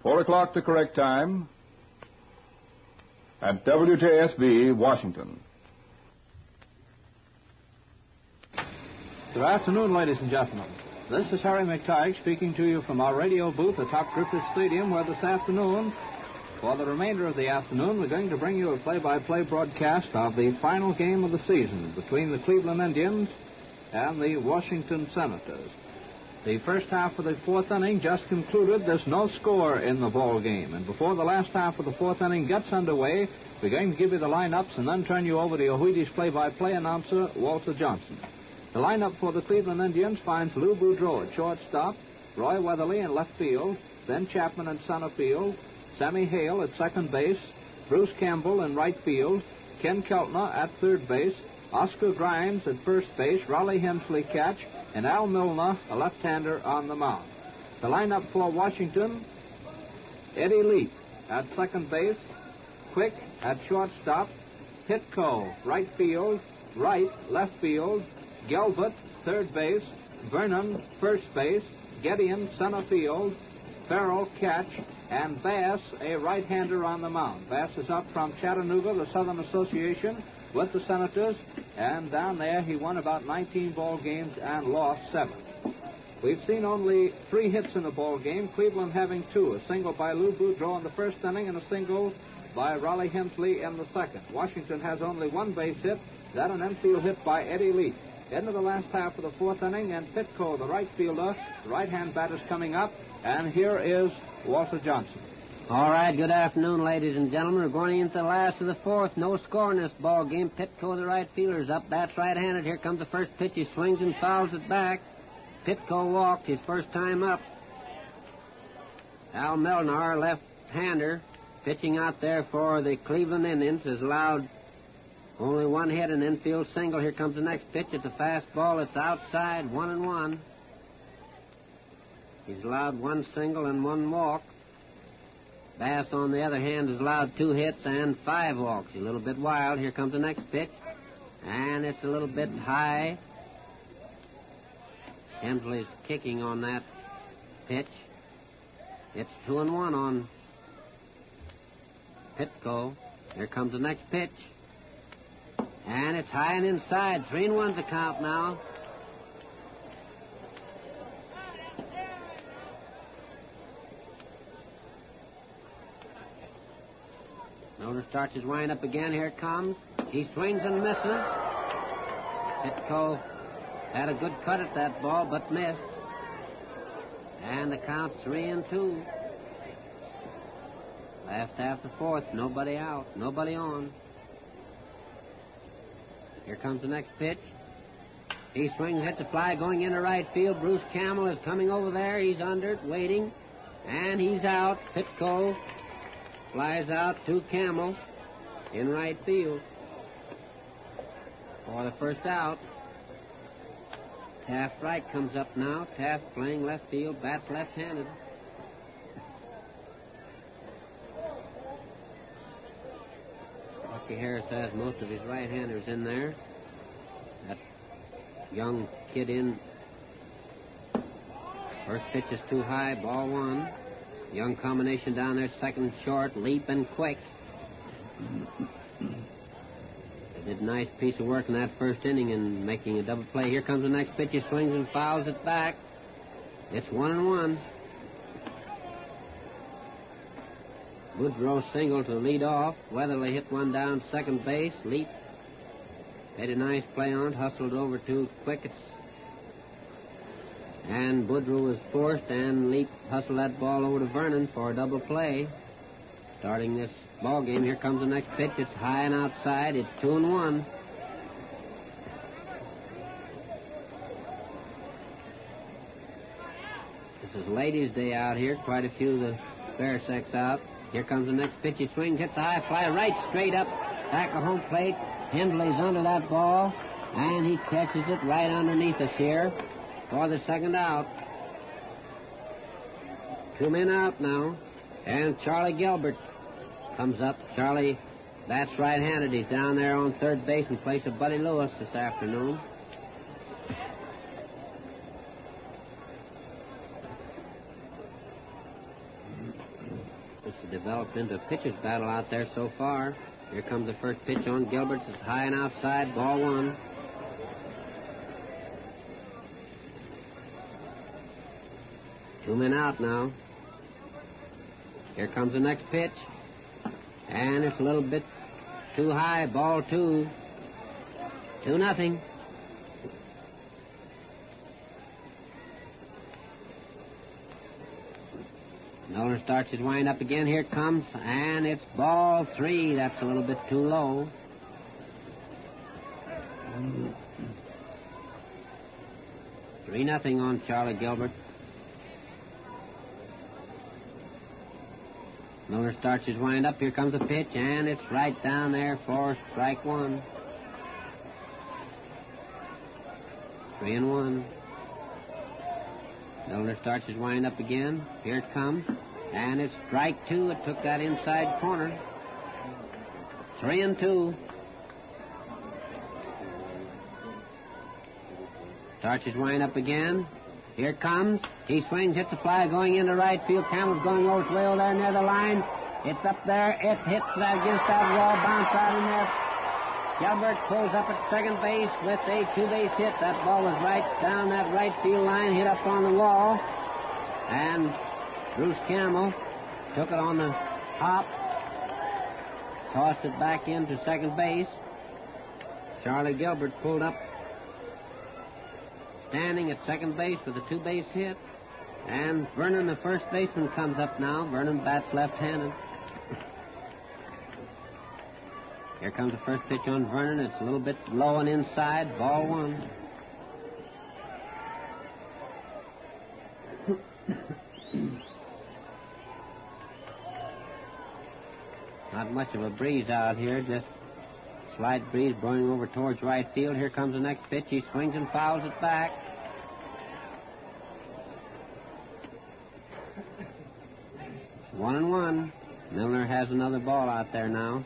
4 o'clock the correct time at WJSB, Washington. Good afternoon, ladies and gentlemen. This is Harry McTighe speaking to you from our radio booth atop Griffith Stadium, where this afternoon, for the remainder of the afternoon, we're going to bring you a play-by-play broadcast of the final game of the season between the Cleveland Indians and the Washington Senators. The first half of the fourth inning just concluded. There's no score in the ball game. And before the last half of the fourth inning gets underway, we're going to give you the lineups and then turn you over to your Wheaties play-by-play announcer, Walter Johnson. The lineup for the Cleveland Indians finds Lou Boudreau at shortstop, Roy Weatherly in left field, Ben Chapman in center field, Sammy Hale at second base, Bruce Campbell in right field, Ken Keltner at third base, Oscar Grimes at first base, Raleigh Hensley catch, and Al Milner, a left-hander, on the mound. The lineup for Washington: Eddie Leap at second base, Quick at shortstop, Pitco right field, Wright left field, Gelbert third base, Vernon first base, Gedeon center field, Farrell catch, and Bass, a right-hander, on the mound. Bass is up from Chattanooga, the Southern Association, with the Senators, and down there he won about 19 ball games and lost 7. We've seen only 3 hits in the ball game, Cleveland having 2, a single by Lou Boudreau in the first inning and a single by Raleigh Hensley in the second. Washington has only 1 base hit, that an infield hit by Eddie Leap. Into the last half of the fourth inning, and Pitco, the right fielder, the right-hand batter's coming up, and here is Walter Johnson. All right, good afternoon, ladies and gentlemen. We're going into the last of the fourth. No score in this ball game. Pitco, the right fielder, is up. That's right-handed. Here comes the first pitch. He swings and fouls it back. Pitco walked his first time up. Al Milner, left-hander, pitching out there for the Cleveland Indians, has allowed only 1 hit, an infield single. Here comes the next pitch. It's a fastball. It's outside, 1-1. He's allowed 1 single and 1 walk. Bass, on the other hand, has allowed 2 hits and 5 walks. A little bit wild. Here comes the next pitch, and it's a little bit high. Hensley's kicking on that pitch. It's 2-1 on Pitco. Here comes the next pitch, and it's high and inside. 3-1's the count now. Notice starts his wind-up again. Here it comes. He swings and misses. Pitco had a good cut at that ball, but missed. And the count's 3-2. Last half the fourth. Nobody out. Nobody on. Here comes the next pitch. He swings, hits a fly going into right field. Bruce Campbell is coming over there. He's under it, waiting. And he's out. Pitco flies out to Campbell in right field for the first out. Taft Wright comes up now. Taft playing left field, bats left-handed. Bucky Harris has most of his right-handers in there. That young kid in. First pitch is too high, ball 1. Young combination down there, second short, Leap and Quick. They did a nice piece of work in that first inning in making a double play. Here comes the next pitch. He swings and fouls it back. It's 1-1. Boudreau single to lead off. Weatherly hit one down second base. Leap made a nice play on it, hustled over to Quick. And Boudreau was forced, and Leap hustled that ball over to Vernon for a double play. Starting this ball game, here comes the next pitch. It's high and outside. It's 2-1. This is Ladies' Day out here. Quite a few of the fair sex out. Here comes the next pitch. He swings, hits a high fly right straight up back of home plate. Hensley's under that ball, and he catches it right underneath us here for the second out. 2 men out now, and Charlie Gilbert comes up. Charlie, that's right-handed. He's down there on third base in place of Buddy Lewis this afternoon. developed into a pitcher's battle out there so far. Here comes the first pitch on Gilbert's. It's high and outside, ball one. Two men out now. Here comes the next pitch. And it's a little bit too high, ball two. 2-0. Nolan starts his wind up again. Here it comes, and it's ball three. That's a little bit too low. Three nothing on Charlie Gilbert. Nolan starts his wind up. Here comes the pitch, and it's right down there for strike one. 3-1. Milner starts his wind up again. Here it comes. And it's strike two. It took that inside corner. 3-2. Starts his wind up again. Here it comes. He swings, hits the fly going into right field. Campbell's going over its way over there near the line. It's up there. It hits that against that wall. Bounce out in there. Gilbert pulls up at second base with a two-base hit. That ball was right down that right field line, hit up on the wall. And Bruce Campbell took it on the hop, tossed it back into second base. Charlie Gilbert pulled up, standing at second base with a two-base hit. And Vernon, the first baseman, comes up now. Vernon bats left-handed. Here comes the first pitch on Vernon. It's a little bit low and inside. Ball one. Not much of a breeze out here. Just slight breeze blowing over towards right field. Here comes the next pitch. He swings and fouls it back. It's 1-1. Milner has another ball out there now.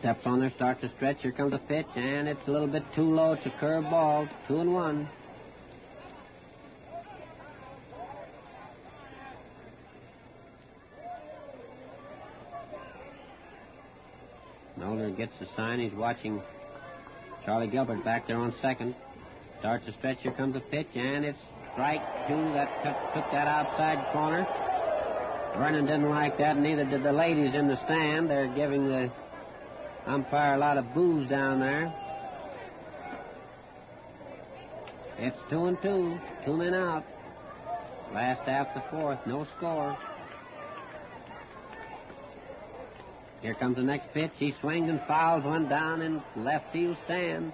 Steps on there, starts to stretch. Here comes a pitch, and it's a little bit too low. It's a curved ball. 2-1. Milner gets the sign. He's watching Charlie Gilbert back there on second. Starts to stretch. Here comes a pitch, and it's strike two. That took that outside corner. Vernon didn't like that, and neither did the ladies in the stand. They're giving the umpire a lot of boos down there. It's 2-2. 2 men out. Last half the fourth. No score. Here comes the next pitch. He swings and fouls one down in left field stand.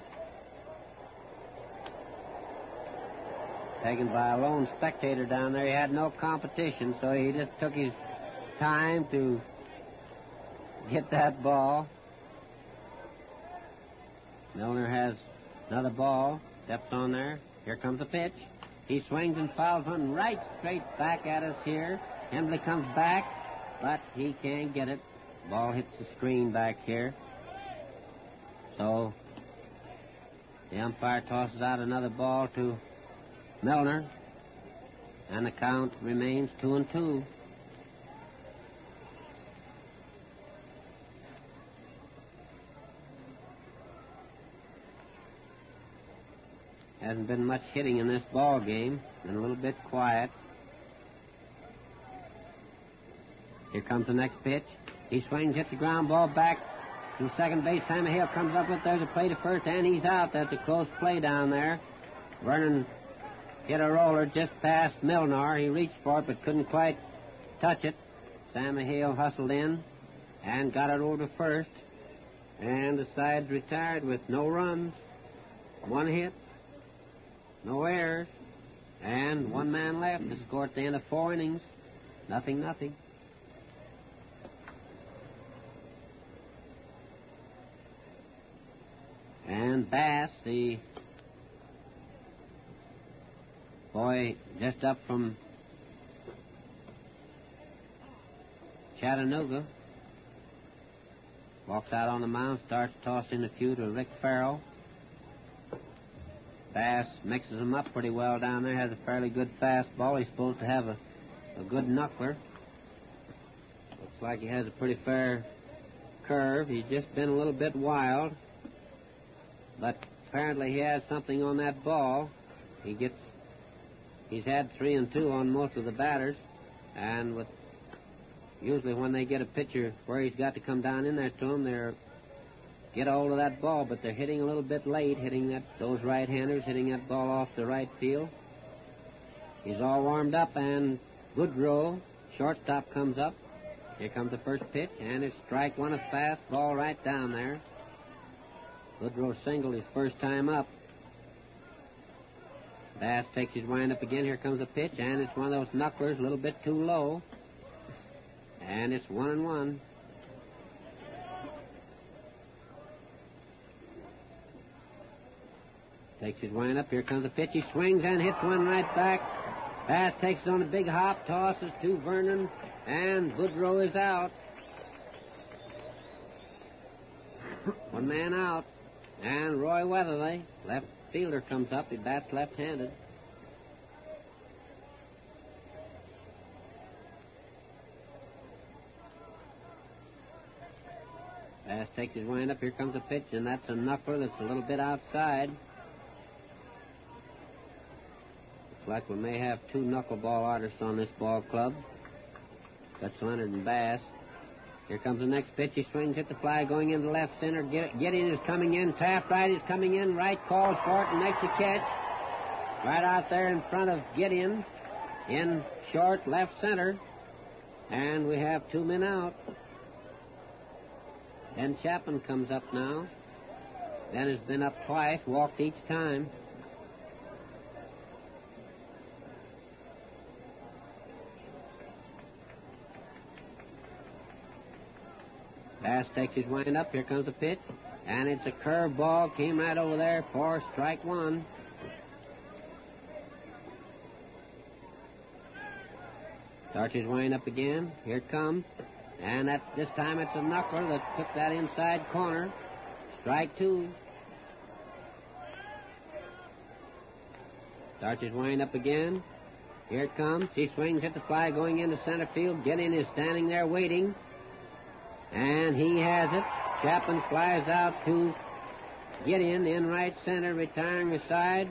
Taken by a lone spectator down there. He had no competition, so he just took his time to get that ball. Milner has another ball. Steps on there. Here comes the pitch. He swings and fouls one right straight back at us here. Hembley comes back, but he can't get it. Ball hits the screen back here. So the umpire tosses out another ball to Milner, and the count remains 2-2. Hasn't been much hitting in this ball game. Been a little bit quiet. Here comes the next pitch. He swings, hits the ground ball back to second base. Sammy Hale comes up with. There's a play to first, and he's out. That's a close play down there. Vernon hit a roller just past Milner. He reached for it, but couldn't quite touch it. Sammy Hale hustled in and got it over to first. And the side's retired with no runs, one hit, no errors, and one man left to score at the end of 4 innings. 0-0. And Bass, the boy just up from Chattanooga, walks out on the mound, starts tossing a few to Rick Farrell. Bass mixes them up pretty well down there, has a fairly good fastball. He's supposed to have a good knuckler. Looks like he has a pretty fair curve. He's just been a little bit wild, but apparently he has something on that ball. He's had 3 and 2 on most of the batters, and usually when they get a pitcher where he's got to come down in there to him, they're get a hold of that ball, but they're hitting a little bit late, those right-handers hitting that ball off the right field. He's all warmed up, and Goodrow, shortstop, comes up. Here comes the first pitch, and it's strike one, a fastball right down there. Goodrow singled his first time up. Bass takes his wind up again. Here comes the pitch, and it's one of those knucklers, a little bit too low. And it's 1-1. Takes his wind up. Here comes the pitch. He swings and hits one right back. Bass takes it on a big hop, tosses to Vernon, and Goodrow is out. One man out. And Roy Weatherly, left fielder, comes up. He bats left-handed. Bass takes his wind up. Here comes the pitch, and that's a knuckler that's a little bit outside. Looks like we may have 2 knuckleball artists on this ball club. That's Leonard and Bass. Here comes the next pitch. He swings, hit the fly, going into left center. Gideon is coming in. Taft right is coming in. Right calls for it and makes a catch. Right out there in front of Gideon. In short, left center. And we have 2 men out. Ben Chapman comes up now. Ben has been up twice, walked each time. Bass takes his wind up. Here comes the pitch. And it's a curve ball. Came right over there for strike one. Starts his wind up again. Here it comes. And this time it's a knuckler that took that inside corner. Strike 2. Starts his wind up again. Here it comes. He swings, hit the fly, going into center field. Gideon is standing there waiting. And he has it. Chapman flies out to Gideon in right center, retiring the side.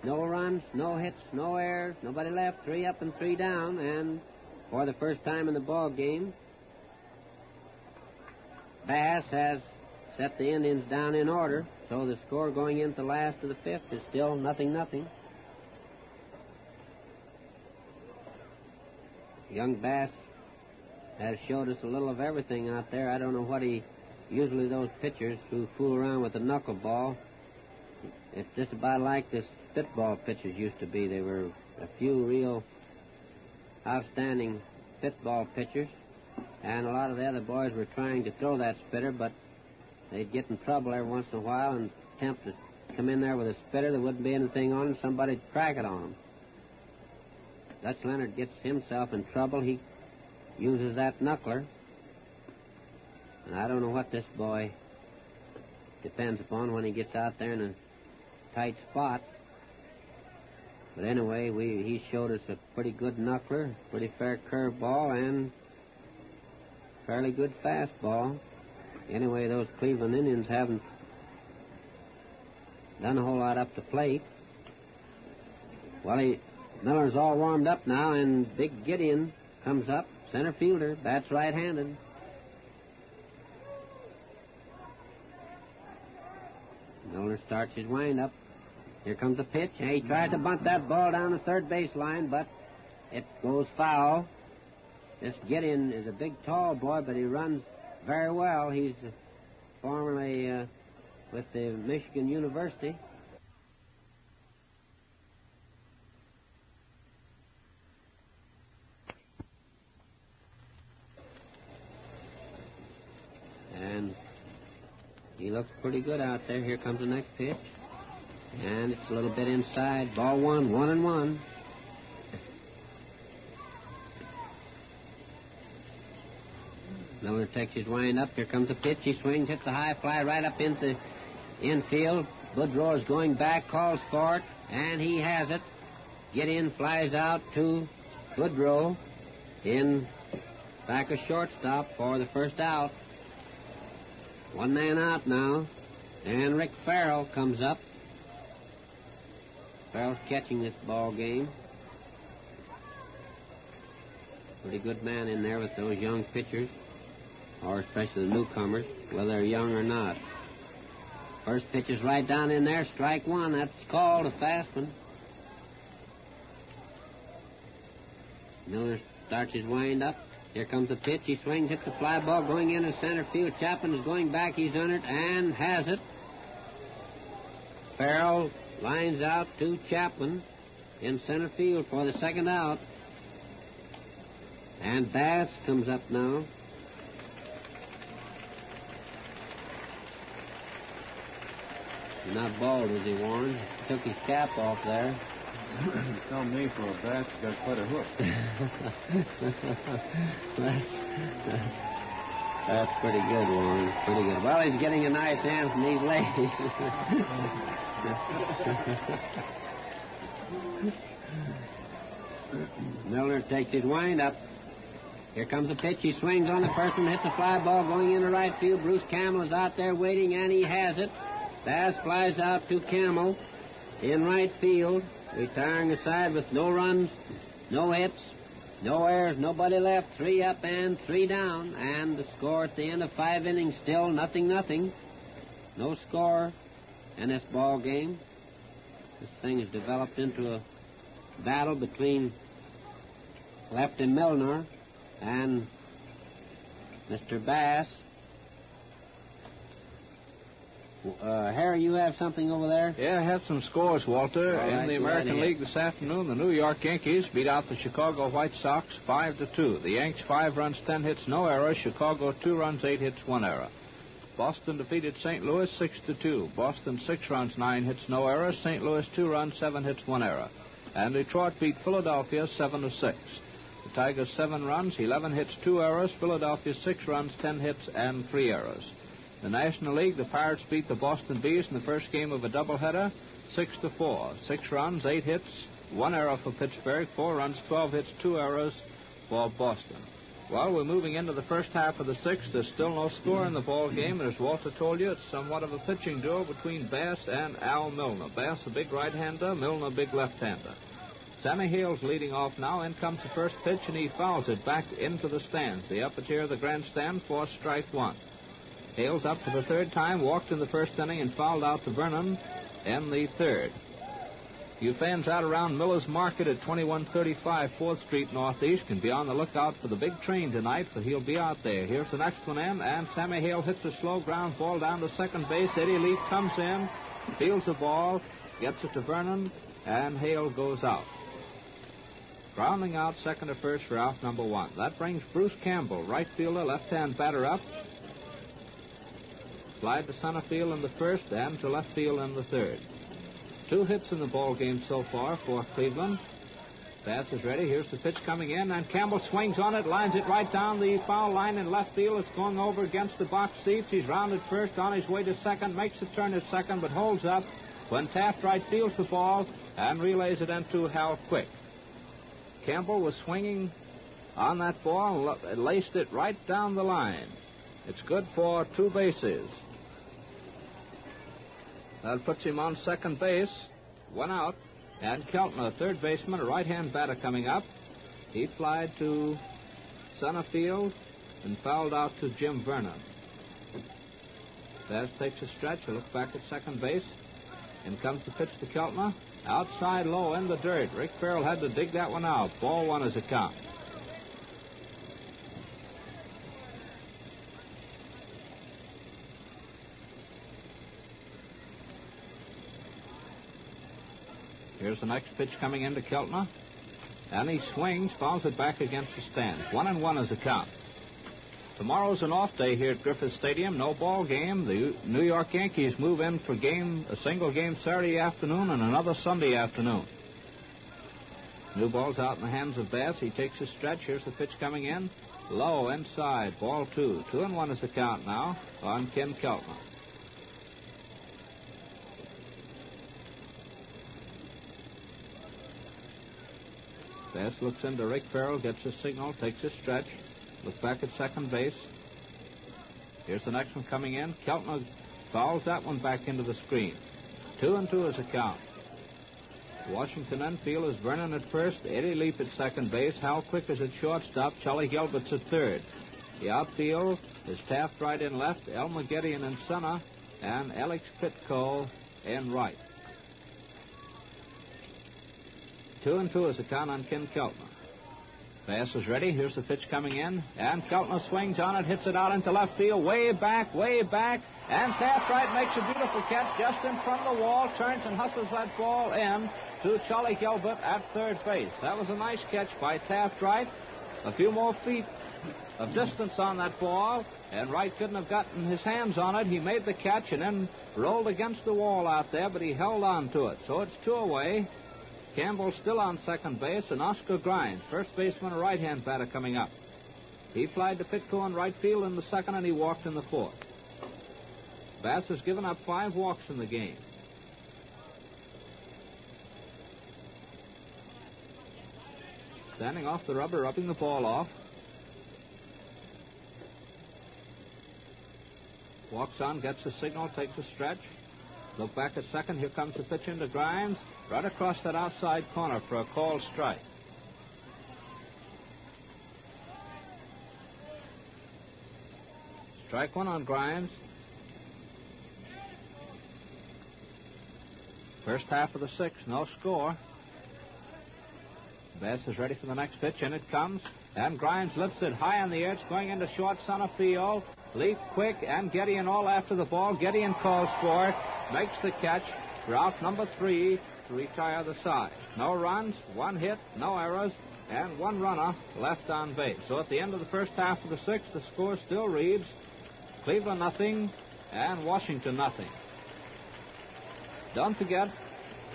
No runs, no hits, no errors, nobody left. 3 up and 3 down. And for the first time in the ball game, Bass has set the Indians down in order. So the score going into the last of the 5th is still 0-0. Young Bass has showed us a little of everything out there. I don't know what usually those pitchers who fool around with the knuckleball, it's just about like the spitball pitchers used to be. There were a few real outstanding spitball pitchers, and a lot of the other boys were trying to throw that spitter, but they'd get in trouble every once in a while and attempt to come in there with a spitter. There wouldn't be anything on it, somebody'd crack it on them. Dutch Leonard gets himself in trouble. He uses that knuckler. And I don't know what this boy depends upon when he gets out there in a tight spot. But anyway, he showed us a pretty good knuckler, pretty fair curveball, and fairly good fastball. Anyway, those Cleveland Indians haven't done a whole lot up the plate. Well, Miller's all warmed up now, and Big Gideon comes up. Center fielder, bats right-handed. Miller starts his wind-up. Here comes the pitch. He tries to bunt that ball down the third base line, but it goes foul. This Gideon is a big, tall boy, but he runs very well. He's formerly with the Michigan University. And he looks pretty good out there. Here comes the next pitch. And it's a little bit inside. Ball 1, 1-1. Miller takes his wind up. Here comes the pitch. He swings, hits a high fly right up into infield. Boudreau is going back, calls for it, and he has it. Get in, flies out to Boudreau in back of shortstop for the first out. One man out now, and Rick Farrell comes up. Farrell's catching this ball game. Pretty good man in there with those young pitchers, or especially the newcomers, whether they're young or not. First pitch is right down in there, strike one. That's called a fast one. Miller starts his wind up. Here comes the pitch. He swings, hits a fly ball going into center field. Chapman is going back. He's on it and has it. Farrell lines out to Chapman in center field for the second out. And Bass comes up now. He's not bald, is he, Warren? He took his cap off there. Tell me, for a bat, you got quite a hook. That's pretty good, Warren. Pretty good. Well, he's getting a nice hand from these ladies. Milner takes his wind up. Here comes the pitch. He swings on the first one, hits a fly ball going into right field. Bruce Campbell is out there waiting, and he has it. Bass flies out to Campbell in right field, retiring the side with no runs, no hits, no errors, nobody left. 3 up and 3 down, and the score at the end of 5 innings still 0-0. No score in this ball game. This thing has developed into a battle between Lefty Milner and Mr. Bass. Harry, you have something over there? Yeah, I have some scores, Walter. All right, in the American League this afternoon, the New York Yankees beat out the Chicago White Sox 5-2. The Yanks 5 runs, 10 hits, no errors. Chicago 2 runs, 8 hits, 1 error. Boston defeated St. Louis 6-2. Boston 6 runs, 9 hits, no errors. St. Louis 2 runs, 7 hits, 1 error. And Detroit beat Philadelphia 7-6. The Tigers 7 runs, 11 hits, 2 errors. Philadelphia 6 runs, 10 hits, and 3 errors. The National League, the Pirates beat the Boston Bees in the first game of a doubleheader 6-4. 6 runs, 8 hits, 1 error for Pittsburgh. 4 runs, 12 hits, 2 errors for Boston. Well, we're moving into the first half of the 6th. There's still no score in the ball game, and as Walter told you, it's somewhat of a pitching duel between Bass and Al Milner. Bass, a big right-hander, Milner, a big left-hander. Sammy Hale's leading off now. In comes the first pitch, and he fouls it back into the stands, the upper tier of the grandstand, for strike 1. Hale's up for the 3rd time, walked in the first inning and fouled out to Vernon in the 3rd. You fans out around Miller's Market at 2135 4th Street Northeast can be on the lookout for the big train tonight, but he'll be out there. Here's the next one in, and Sammy Hale hits a slow ground ball down to second base. Eddie Leaf comes in, fields the ball, gets it to Vernon, and Hale goes out. Grounding out second to first for out number 1. That brings Bruce Campbell, right fielder, left-hand batter, up. Flied to center field in the first and to left field in the 3rd. 2 hits in the ball game so far for Cleveland. Bass is ready. Here's the pitch coming in, and Campbell swings on it, lines it right down the foul line in left field. It's going over against the box seats. He's rounded first, on his way to second, makes the turn at second, but holds up when Taft right fields the ball and relays it into Hal Quick. Campbell was swinging on that ball and laced it right down the line. It's good for 2 bases. That puts him on second base. 1 out. And Keltner, third baseman, a right-hand batter coming up. He flied to center field and fouled out to Jim Vernon. Bass takes a stretch. He looks back at second base. In comes the pitch to Keltner. Outside low in the dirt. Rick Farrell had to dig that one out. Ball 1 is a count. Here's the next pitch coming into Keltner. And he swings, fouls it back against the stands. 1-1 is the count. Tomorrow's an off day here at Griffith Stadium. No ball game. The New York Yankees move in for a single game Saturday afternoon and another Sunday afternoon. New ball's out in the hands of Bass. He takes a stretch. Here's the pitch coming in. Low, inside. Ball 2. 2-1 is the count now on Ken Keltner. Bass looks into Rick Farrell, gets his signal, takes his stretch. Looks back at second base. Here's the next one coming in. Keltner fouls that one back into the screen. 2-2 is the count. Washington infield is Vernon at first, Eddie Leap at second base, Hal Quick is at shortstop, Charlie Gilbert's at third. The outfield is Taft right in left, Elmer Gideon in center, and Alex Pitco in right. 2-2 is the count on Ken Keltner. Bass is ready. Here's the pitch coming in. And Keltner swings on it, hits it out into left field, way back. And Taft Wright makes a beautiful catch just in front of the wall, turns and hustles that ball in to Charlie Gilbert at third base. That was a nice catch by Taft Wright. A few more feet of distance on that ball, and Wright couldn't have gotten his hands on it. He made the catch and then rolled against the wall out there, but he held on to it. So it's 2 away. Campbell still on second base, and Oscar Grimes, first baseman, a right-hand batter, coming up. He flied to Pitco in right field in the second, and he walked in the fourth. Bass has given up 5 walks in the game. Standing off the rubber, rubbing the ball off. Walks on, gets a signal, takes a stretch. Look back at second. Here comes the pitch into Grimes. Right across that outside corner for a called strike. Strike one on Grimes. First half of the 6th, no score. Bass is ready for the next pitch, and it comes. And Grimes lifts it high in the air. It's going into short center field. Leap Quick and Gideon all after the ball. Gideon calls for it, makes the catch. Route number 3 to retire the side. No runs, 1 hit, no errors, and 1 runner left on base. So at the end of the first half of the 6th, the score still reads Cleveland nothing and Washington nothing. Don't forget,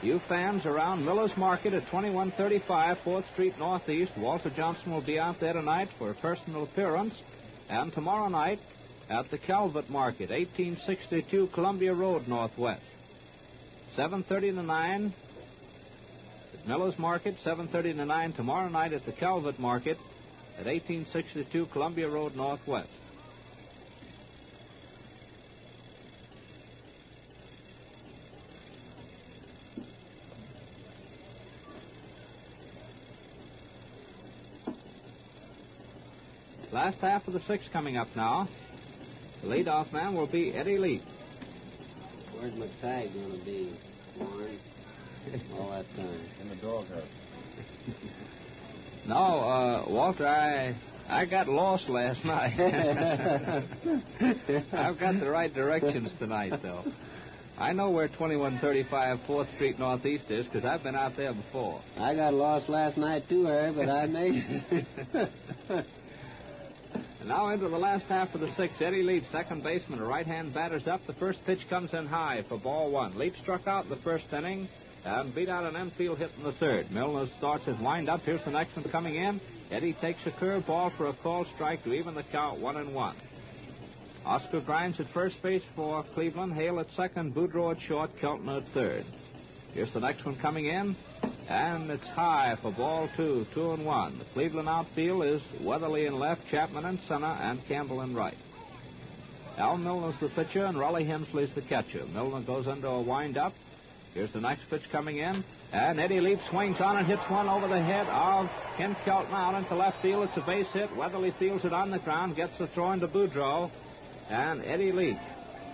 you fans around Miller's Market at 2135 4th Street Northeast, Walter Johnson will be out there tonight for a personal appearance, and tomorrow night at the Calvert Market, 1862 Columbia Road Northwest. 7:30 to 9 at Miller's Market, 7:30 to 9 tomorrow night at the Calvert Market at 1862 Columbia Road Northwest. Last half of the 6th coming up now. The leadoff man will be Eddie Leap. Where's McTagg going to be, Warren, all that time? In the doghouse. No, Walter, I got lost last night. I've got the right directions tonight, though. I know where 2135 4th Street Northeast is because I've been out there before. I got lost last night, too, Harry, but I made it. And now into the last half of the 6th. Eddie Leap, second baseman, a right-hand batter's up. The first pitch comes in high for ball 1. Leap struck out in the first inning and beat out an infield hit in the third. Milner starts his wind-up. Here's the next one coming in. Eddie takes a curve ball for a called strike to even the count 1-1. Oscar Grimes at first base for Cleveland. Hale at second. Boudreau at short. Keltner at third. Here's the next one coming in. And it's high for ball 2, 2-1. The Cleveland outfield is Weatherly in left, Chapman in center, and Campbell in right. Al Milner's the pitcher, and Raleigh Hemsley's the catcher. Milner goes into a wind-up. Here's the next pitch coming in. And Eddie Leap swings on and hits one over the head of Ken Keltner out into left field. It's a base hit. Weatherly fields it on the ground, gets the throw into Boudreau. And Eddie Leap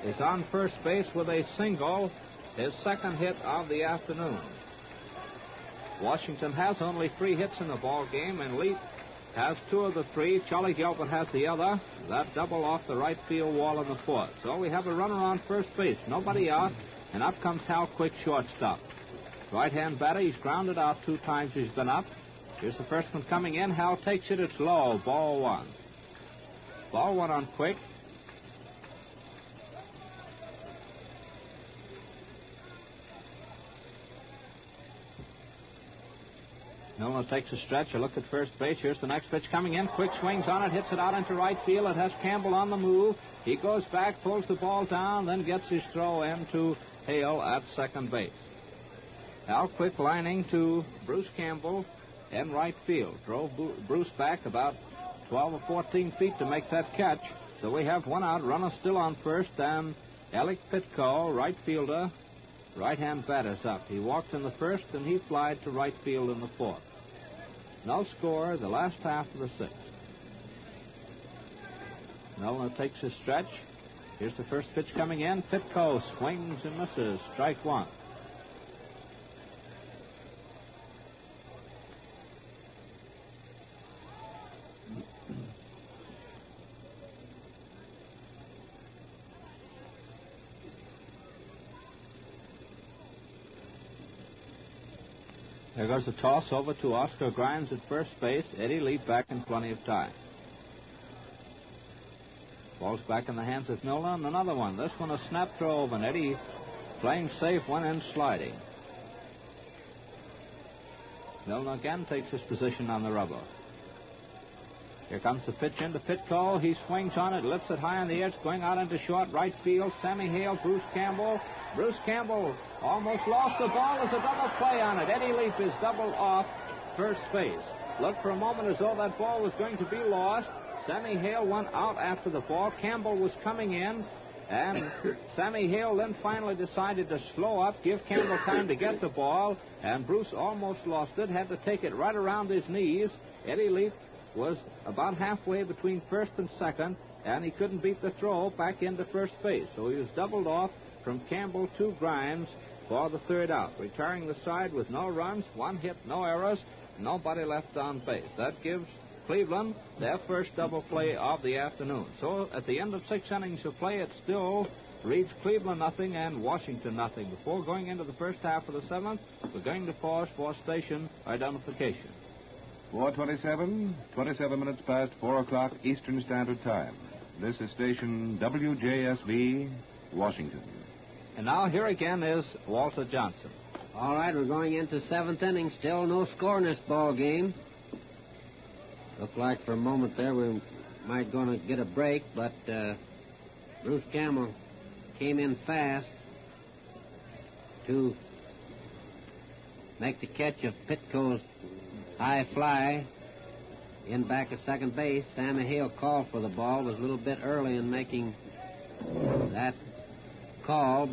is on first base with a single, his second hit of the afternoon. Washington has only 3 hits in the ball game, and Leap has 2 of the 3. Charlie Gilbert has the other. That double off the right field wall in the 4th. So we have a runner on first base. Nobody out, and up comes Hal Quick, shortstop. Right-hand batter, he's grounded out 2 times he's been up. Here's the first one coming in. Hal takes it. It's low. Ball 1. Ball 1 on Quick. Milner takes a stretch, a look at first base. Here's the next pitch coming in. Quick swings on it, hits it out into right field. It has Campbell on the move. He goes back, pulls the ball down, then gets his throw into Hale at second base. Al Quick lining to Bruce Campbell in right field. Drove Bruce back about 12 or 14 feet to make that catch. So we have one out, runner still on first, and Alec Pitco, right fielder, right-hand batter's up. He walked in the first, and he flied to right field in the fourth. No score, the last half of the sixth. Milner takes his stretch. Here's the first pitch coming in. Pitco swings and misses. Strike one. There goes the toss over to Oscar Grimes at first base. Eddie Leap back in plenty of time. Ball's back in the hands of Milner, and another one. This one a snap throw over, and Eddie, playing safe, went in sliding. Milner again takes his position on the rubber. Here comes the pitch into Pitco. He swings on it, lifts it high in the air. It's going out into short right field. Sammy Hale, Bruce Campbell. Bruce Campbell almost lost the ball. There's a double play on it. Eddie Leap is doubled off first base. Looked for a moment as though that ball was going to be lost. Sammy Hale went out after the ball. Campbell was coming in, and Sammy Hale then finally decided to slow up, give Campbell time to get the ball, and Bruce almost lost it, had to take it right around his knees. Eddie Leap was about halfway between first and second, and he couldn't beat the throw back into first base. So he was doubled off from Campbell to Grimes for the third out, retiring the side with no runs, one hit, no errors, nobody left on base. That gives Cleveland their first double play of the afternoon. So at the end of 6 innings of play, it still reads Cleveland nothing and Washington nothing. Before going into the first half of the seventh, we're going to pause for station identification. 4:27, 27 minutes past 4 o'clock Eastern Standard Time. This is station WJSB, Washington. And now here again is Walter Johnson. All right, we're going into 7th inning. Still no score in this ball game. Looked like for a moment there we might going to get a break, but Bruce Campbell came in fast to make the catch of Pitco's high fly in back at second base. Sammy Hale called for the ball, was a little bit early in making that call.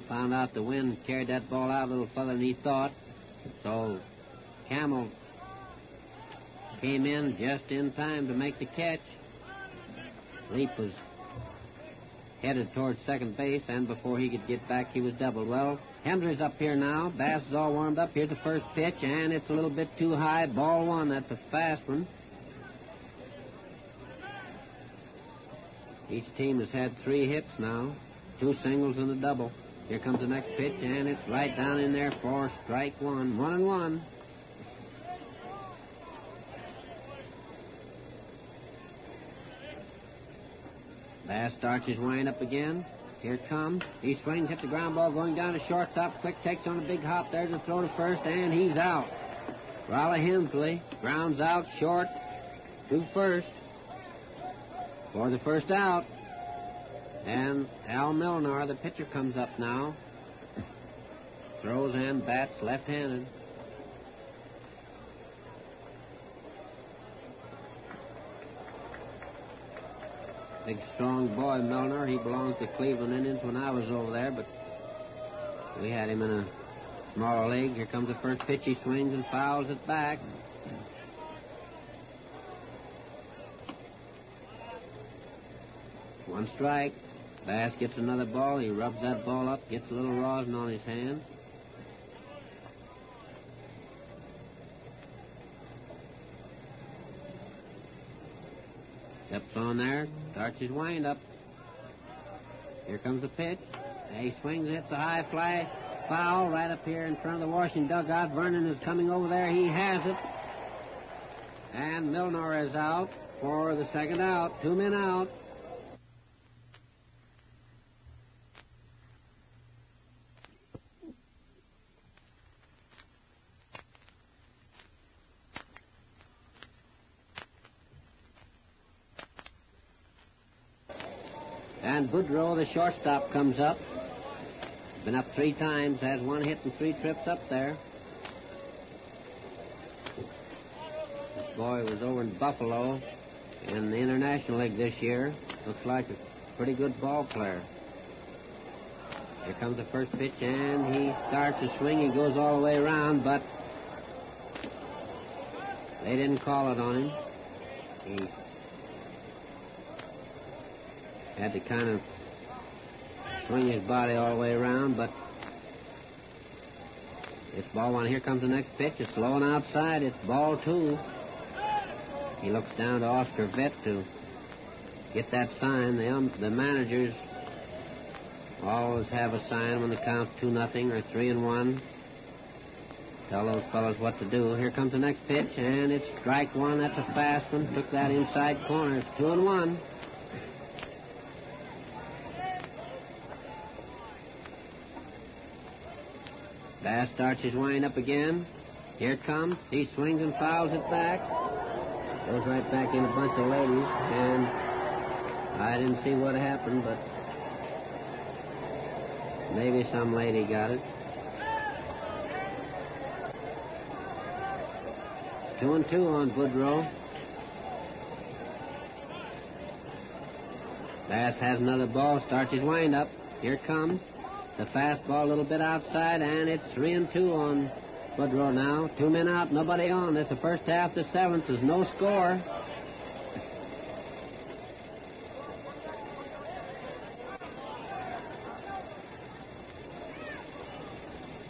Found out the wind carried that ball out a little further than he thought. So Campbell came in just in time to make the catch. Leap was headed towards second base, and before he could get back, he was doubled. Well, Hendry's up here now. Bass is all warmed up. Here's the first pitch, and it's a little bit too high. Ball one. That's a fast one. Each team has had 3 hits now, 2 singles and a double. Here comes the next pitch, and it's right down in there for strike one. 1-1. Bass starts his wind up again. Here it comes. He swings, hits the ground ball, going down to shortstop. Quick takes on a big hop there to throw to first, and he's out. Raleigh Hensley grounds out short to first for the first out. And Al Milner, the pitcher, comes up now. Throws and bats left-handed. Big, strong boy, Milner. He belongs to Cleveland Indians when I was over there, but we had him in a smaller league. Here comes the first pitch. He swings and fouls it back. One strike. Bass gets another ball. He rubs that ball up, gets a little rosin on his hand. Steps on there, starts his wind up. Here comes the pitch. He swings, hits a high fly, foul right up here in front of the Washington dugout. Vernon is coming over there. He has it. And Milner is out for the second out. 2 men out. And Boudreau, the shortstop, comes up. Been up 3 times, has 1 hit and 3 trips up there. This boy was over in Buffalo in the International League this year. Looks like a pretty good ball player. Here comes the first pitch, and he starts to swing. He goes all the way around, but they didn't call it on him. He had to kind of swing his body all the way around, but it's ball one. Here comes the next pitch. It's low and outside. It's ball two. He looks down to Oscar Vett to get that sign. The managers always have a sign when the count's 2-0 or 3-1. Tell those fellas what to do. Here comes the next pitch, and it's strike one. That's a fast one. Took that inside corner. It's 2-1. Bass starts his wind up again. Here it comes. He swings and fouls it back. Goes right back in a bunch of ladies, and I didn't see what happened, but maybe some lady got it. 2-2 on Boudreaux. Bass has another ball, starts his wind up. Here it comes. The fastball a little bit outside, and it's 3-2 on Boudreaux now. 2 men out, nobody on. This is the first half, the seventh. There's no score.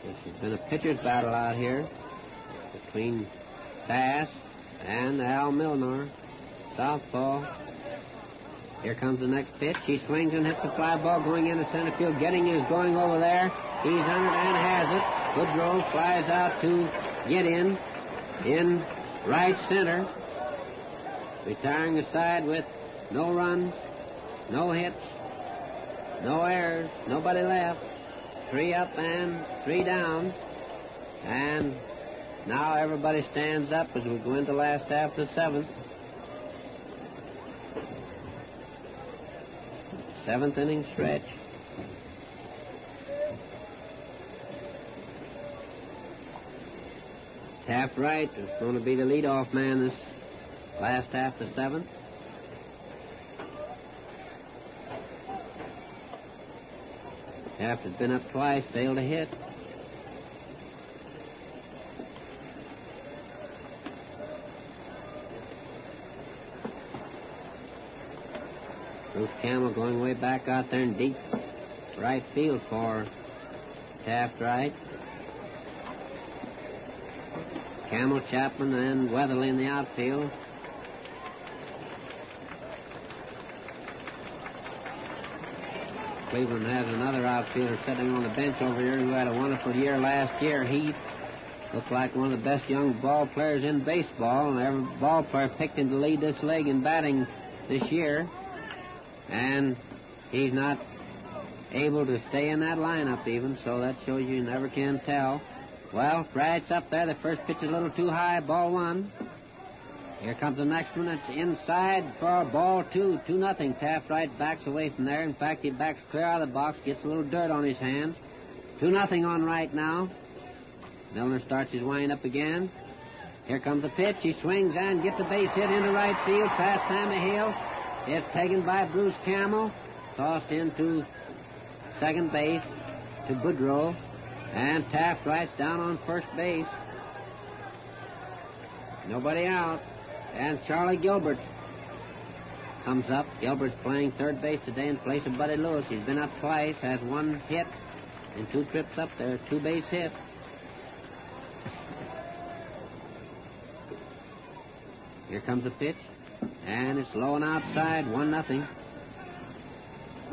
This has been a pitcher's battle out here between Bass and Al Milner, southpaw. Here comes the next pitch. He swings and hits the fly ball going into center field. Getting is going over there. He's on it and has it. Boudreaux flies out to get in right center. Retiring the side with no runs, no hits, no errors, nobody left. 3 up and 3 down. And now everybody stands up as we go into the last half of the seventh. 7th inning stretch. Taft Wright is going to be the leadoff man this last half of the seventh. Taft has been up twice, failed to hit. Bruce Campbell going way back out there in deep right field for Taft Wright. Campbell, Chapman, and Weatherly in the outfield. Cleveland has another outfielder sitting on the bench over here who had a wonderful year last year. Heath looked like one of the best young ball players in baseball, and every ball player picked him to lead this league in batting this year. And he's not able to stay in that lineup even, so that shows you never can tell. Well, Wright's up there. The first pitch is a little too high, ball one. Here comes the next one. It's inside for ball two, 2-0. Taft Wright backs away from there. In fact, he backs clear out of the box, gets a little dirt on his hands. 2-0 on Wright now. Milner starts his wind up again. Here comes the pitch. He swings and gets a base hit into right field past Sammy Hill. It's taken by Bruce Campbell, tossed into second base to Boudreaux, and Taft Wright's down on first base. Nobody out, and Charlie Gilbert comes up. Gilbert's playing third base today in place of Buddy Lewis. He's been up twice, has 1 hit and 2 trips up there, 2 base hits. Here comes the pitch. And it's low and outside, 1-0.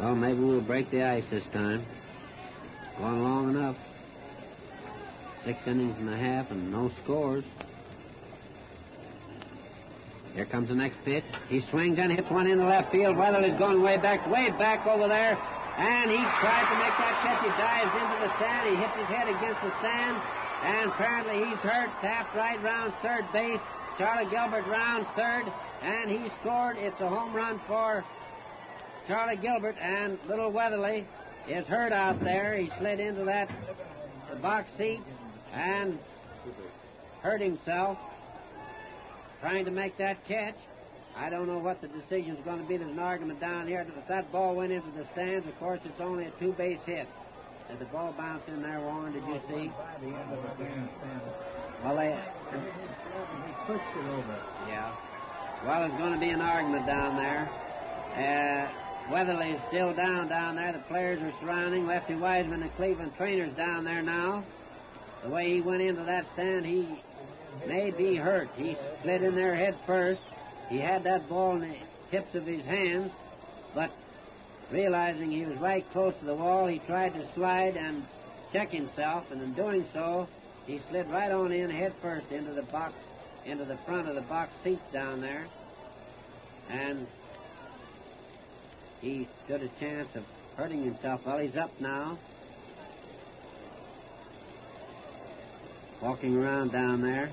Well, maybe we'll break the ice this time. Going long enough. 6 innings and a half and no scores. Here comes the next pitch. He swings and hits one in the left field. Weatherly's going way back over there. And he tried to make that catch. He dives into the sand. He hits his head against the sand. And apparently he's hurt. Taft Wright rounds third base. Charlie Gilbert rounds third. And he scored. It's a home run for Charlie Gilbert. And little Weatherly is hurt out there. He slid into the box seat and hurt himself. trying to make that catch. I don't know what the decision's going to be. There's an argument down here. If that ball went into the stands, of course, it's only a two-base hit. Did the ball bounce in there, Warren? Did you see? Well, he pushed it over. Yeah. Well, there's going to be an argument down there. Weatherly's still down there. The players are surrounding. Lefty Wiseman, the Cleveland trainer's down there now. The way he went into that stand, he may be hurt. He slid in there head first. He had that ball in the tips of his hands, but realizing he was right close to the wall, he tried to slide and check himself, and in doing so, he slid right on in head first into the box, into the front of the box seats down there, and he stood a chance of hurting himself. Well, he's up now, walking around down there.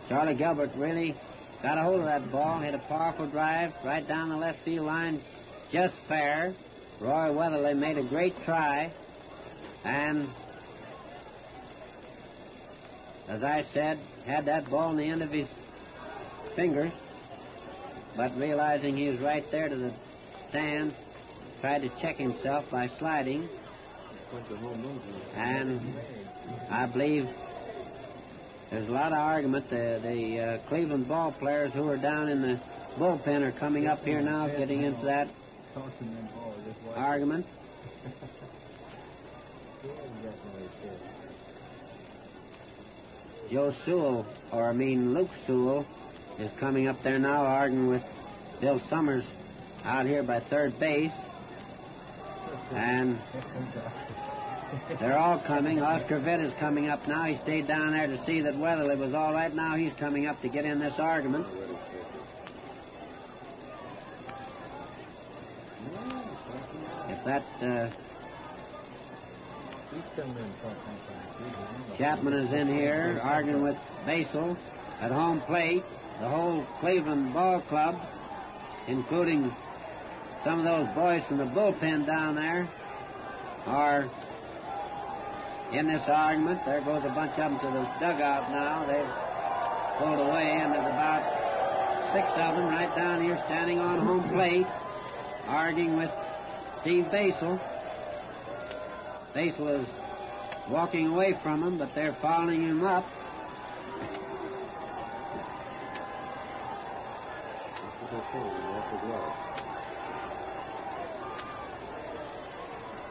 Charlie Gilbert really got a hold of that ball, hit a powerful drive right down the left field line, just fair. Roy Weatherly made a great try, and as I said, had that ball in the end of his fingers, but realizing he was right there to the stand, tried to check himself by sliding, and I believe there's a lot of argument. The Cleveland ball players who are down in the bullpen are coming up here now, getting into that argument. Luke Sewell, is coming up there now, arguing with Bill Summers out here by third base. And they're all coming. Oscar Vitt is coming up now. He stayed down there to see that Weatherly was all right. Now he's coming up to get in this argument. If that Chapman is in here arguing with Basel at home plate. The whole Cleveland ball club, including some of those boys from the bullpen down there, are in this argument. There goes a bunch of them to the dugout now. They've pulled away, and there's about 6 of them right down here standing on home plate, arguing with Steve Basel. Basel is walking away from them, but they're following him up.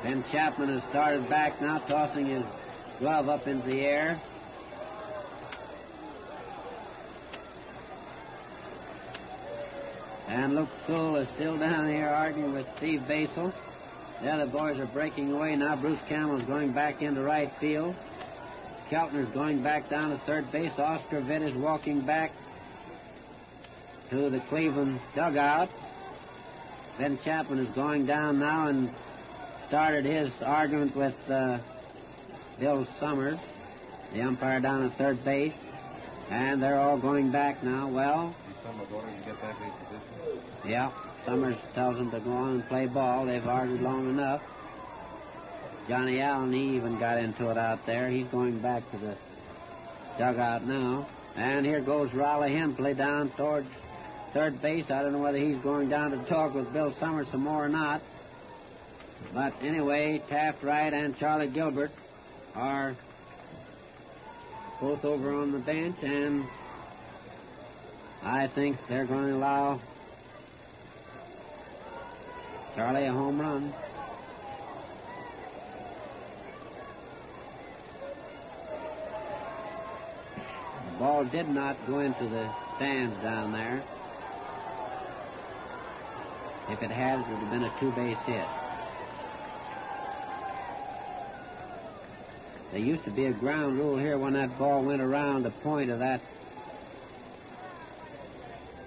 Ben Chapman has started back now, tossing his glove up into the air. And Luke Sewell is still down here arguing with Steve Basel. The other boys are breaking away now. Bruce Campbell's going back into right field. Keltner's going back down to third base. Oscar Vitt is walking back to the Cleveland dugout. Ben Chapman is going down now and started his argument with Bill Summers, the umpire down at third base. And they're all going back now. Well, yeah, Summers tells them to go on and play ball. They've argued long enough. Johnny Allen, he even got into it out there. He's going back to the dugout now. And here goes Raleigh Hempley down towards third base. I don't know whether he's going down to talk with Bill Summers some more or not. But anyway, Taft Wright and Charlie Gilbert are both over on the bench, and I think they're going to allow Charlie a home run. The ball did not go into the stands down there. If it had, it would have been a two-base hit. There used to be a ground rule here when that ball went around the point of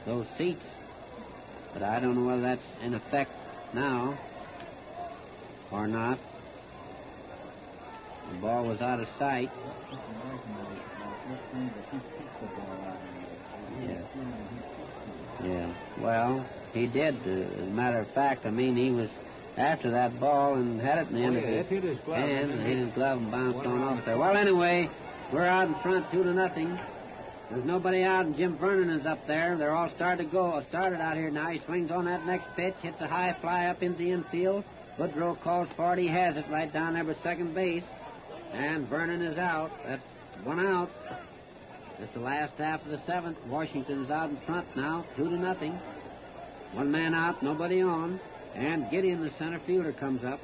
those seats, but I don't know whether that's in effect now or not. The ball was out of sight. Yeah. Well, he did. As a matter of fact, I mean, he was after that ball and had it in the end of his hand and hit his glove and bounced on off there. Well, anyway, we're out in front 2-0. There's nobody out, and Jim Vernon is up there. They're all started out here now. He swings on that next pitch, hits a high fly up into the infield. Woodrow calls for it. He has it right down there by second base. And Vernon is out. That's one out. It's the last half of the seventh. Washington's out in front now, 2-0. One man out, nobody on. And Gideon, the center fielder, comes up.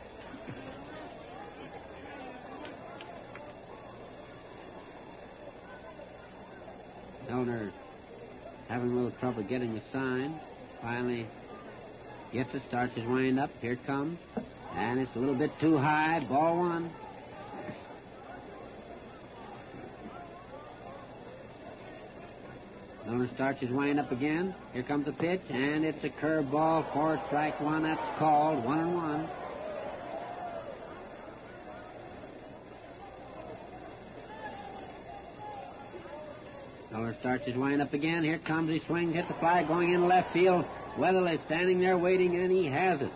Milner having a little trouble getting the sign. Finally gets it, starts his wind up. Here it comes. And it's a little bit too high. Ball one. Milner starts his wind up again. Here comes the pitch, and it's a curve ball for strike one. That's called 1-1. Milner starts his wind up again. Here it comes. He swings, hits the fly, going in left field. Weatherly standing there waiting, and he has it.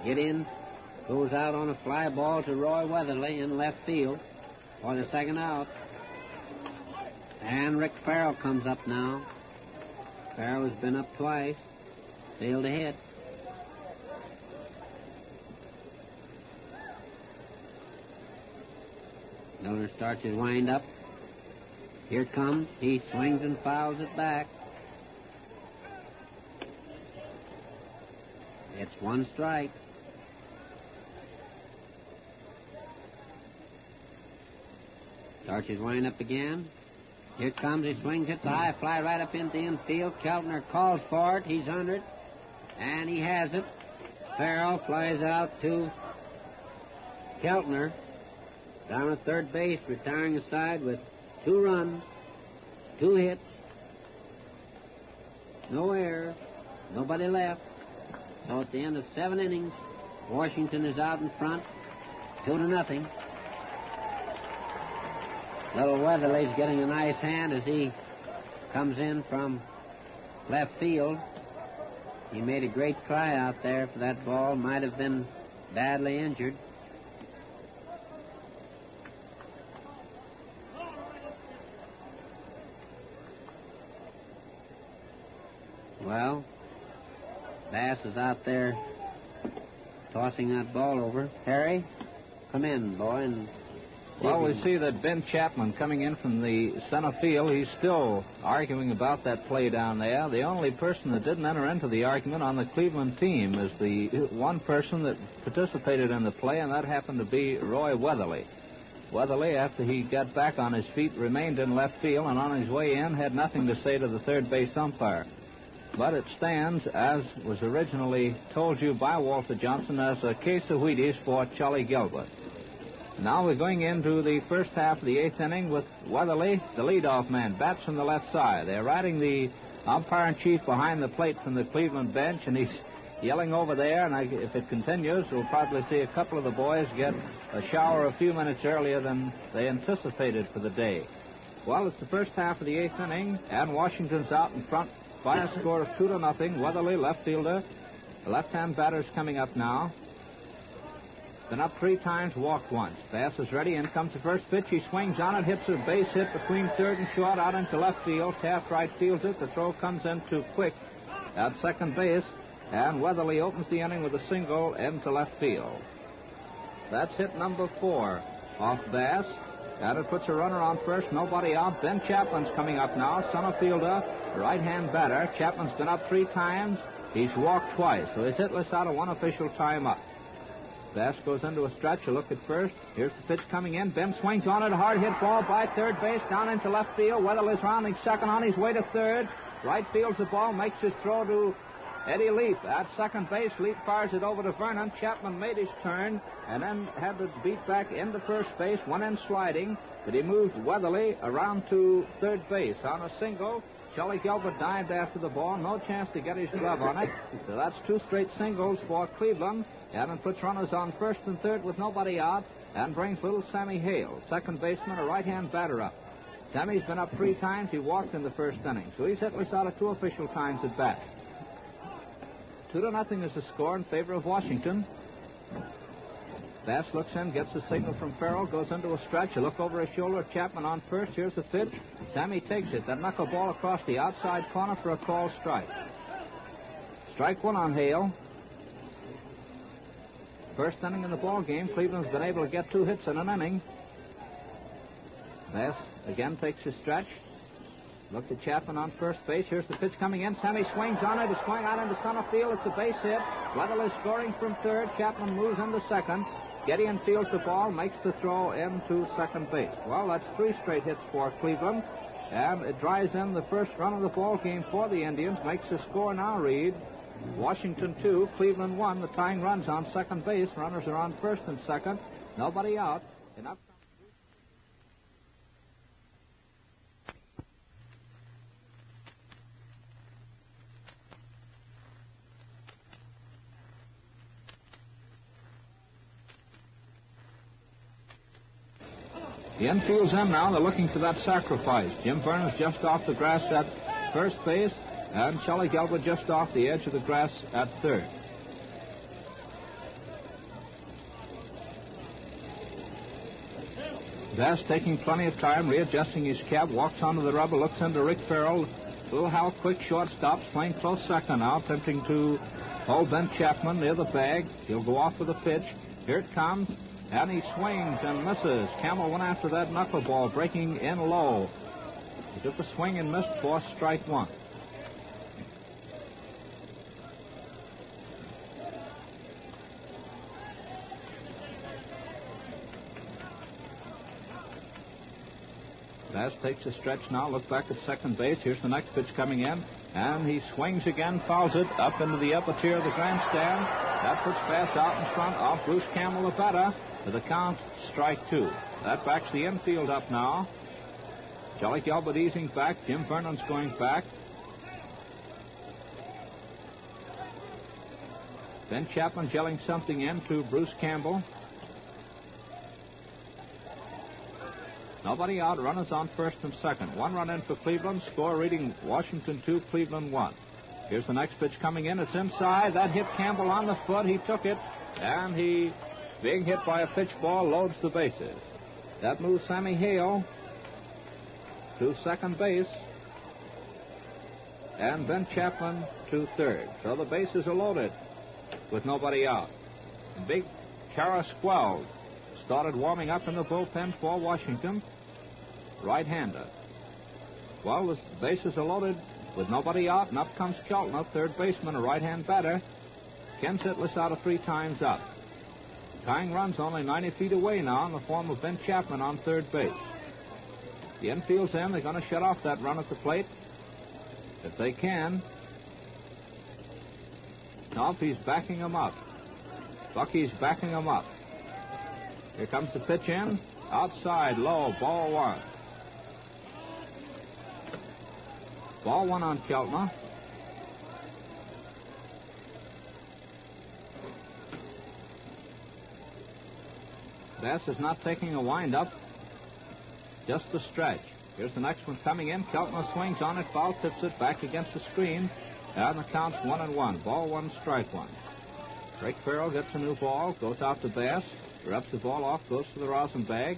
Gideon goes out on a fly ball to Roy Weatherly in left field for the second out. And Rick Farrell comes up now. Farrell has been up twice. Failed to hit. Milner starts his wind up. Here it comes. He swings and fouls it back. It's one strike. Starts his wind up again. Here it comes. He swings, hits a high fly right up into the infield. Keltner calls for it. He's under it. And he has it. Farrell flies out to Keltner. Down at third base, retiring the side with 2 runs, 2 hits, no errors, nobody left. So at the end of 7 innings, Washington is out in front, 2-0. Little Weatherly's getting a nice hand as he comes in from left field. He made a great try out there for that ball. Might have been badly injured. Well, Bass is out there tossing that ball over. Harry, come in, boy, and... Well, we see that Ben Chapman coming in from the center field. He's still arguing about that play down there. The only person that didn't enter into the argument on the Cleveland team is the one person that participated in the play, and that happened to be Roy Weatherly. Weatherly, after he got back on his feet, remained in left field, and on his way in had nothing to say to the third base umpire. But it stands, as was originally told you by Walter Johnson, as a case of Wheaties for Charlie Gilbert. Now we're going into the first half of the 8th inning with Weatherly, the leadoff man, bats from the left side. They're riding the umpire-in-chief behind the plate from the Cleveland bench, and he's yelling over there, and if it continues, we'll probably see a couple of the boys get a shower a few minutes earlier than they anticipated for the day. Well, it's the first half of the 8th inning, and Washington's out in front by a score of 2-0. Weatherly, left fielder. The left-hand batter's coming up now. Been up 3 times, walked once. Bass is ready. In comes the first pitch. He swings on it, hits a base hit between third and short, out into left field. Taft right fields it. The throw comes in too quick at second base, and Weatherly opens the inning with a single into left field. That's hit number 4 off Bass. And it puts a runner on first, nobody out. Ben Chapman's coming up now, center fielder, right-hand batter. Chapman's been up 3 times. He's walked twice, so he's hitless out of 1 official time up. Bass goes into a stretch, a look at first. Here's the pitch coming in. Ben swings on it, a hard hit ball by third base, down into left field. Weatherly's rounding second, on his way to third. Right fields the ball, makes his throw to Eddie Leap at second base. Leap fires it over to Vernon. Chapman made his turn and then had to beat back into first base, went in sliding, but he moved Weatherly around to third base on a single. Charlie Gilbert dived after the ball, no chance to get his glove on it. So that's 2 straight singles for Cleveland. And then puts runners on first and third with nobody out, and brings little Sammy Hale, second baseman, a right-hand batter up. Sammy's been up 3 times. He walked in the first inning, so he's hitless out of 2 official times at bat. 2-0 is the score in favor of Washington. Bass looks in, gets the signal from Farrell, goes into a stretch. You look over his shoulder. Chapman on first. Here's the pitch. Sammy takes it. That knuckleball across the outside corner for a called strike. Strike one on Hale. First inning in the ball game. Cleveland's been able to get 2 hits in an inning. Bass again takes his stretch. Look at Chapman on first base. Here's the pitch coming in. Sammy swings on it. It's going out into center field. It's a base hit. Weatherly is scoring from third. Chapman moves into second. Gideon fields the ball, makes the throw into second base. Well, that's 3 straight hits for Cleveland, and it drives in the first run of the ball game for the Indians. Makes the score now read: Washington 2, Cleveland 1. The tying runs on second base. Runners are on first and second. Nobody out. And up. The infield's in now. They're looking for that sacrifice. Jim Burns just off the grass at first base, and Charlie Gelbert just off the edge of the grass at third. Bass taking plenty of time, readjusting his cap, walks onto the rubber, looks into Rick Farrell. Little Hal Quick shortstops, playing close second now, attempting to hold Ben Chapman near the bag. He'll go off with a pitch. Here it comes. And he swings and misses. Campbell went after that knuckleball, breaking in low. He took a swing and missed for strike one. Bass takes a stretch now. Look back at second base. Here's the next pitch coming in. And he swings again, fouls it up into the upper tier of the grandstand. That puts Bass out in front of Bruce Campbell, the batter. To the count, strike 2. That backs the infield up now. Charlie Gelbert easing back. Jim Vernon's going back. Ben Chapman gelling something in to Bruce Campbell. Nobody out. Runners on first and second. 1 run in for Cleveland. Score reading Washington 2, Cleveland 1. Here's the next pitch coming in. It's inside. That hit Campbell on the foot. He took it, and he, being hit by a pitch ball, loads the bases. That moves Sammy Hale to second base, and Ben Chapman to third. So the bases are loaded with nobody out. Big Kara Squell started warming up in the bullpen for Washington, right-hander. Well, the bases are loaded with nobody out, and up comes Keltner, third baseman, a right-hand batter. Ken Sitlis out of 3 times up. Tying runs only 90 feet away now in the form of Ben Chapman on third base. The infield's in. They're going to shut off that run at the plate if they can. Nope, he's backing him up. Bucky's backing him up. Here comes the pitch in. Outside, low, ball 1. Ball 1 on Keltner. Bass is not taking a wind-up, just the stretch. Here's the next one coming in. Keltner swings on it, foul tips it back against the screen, and the count's 1-1. Ball 1, strike 1. Rick Farrell gets a new ball, goes out to Bass, rubs the ball off, goes to the rosin bag.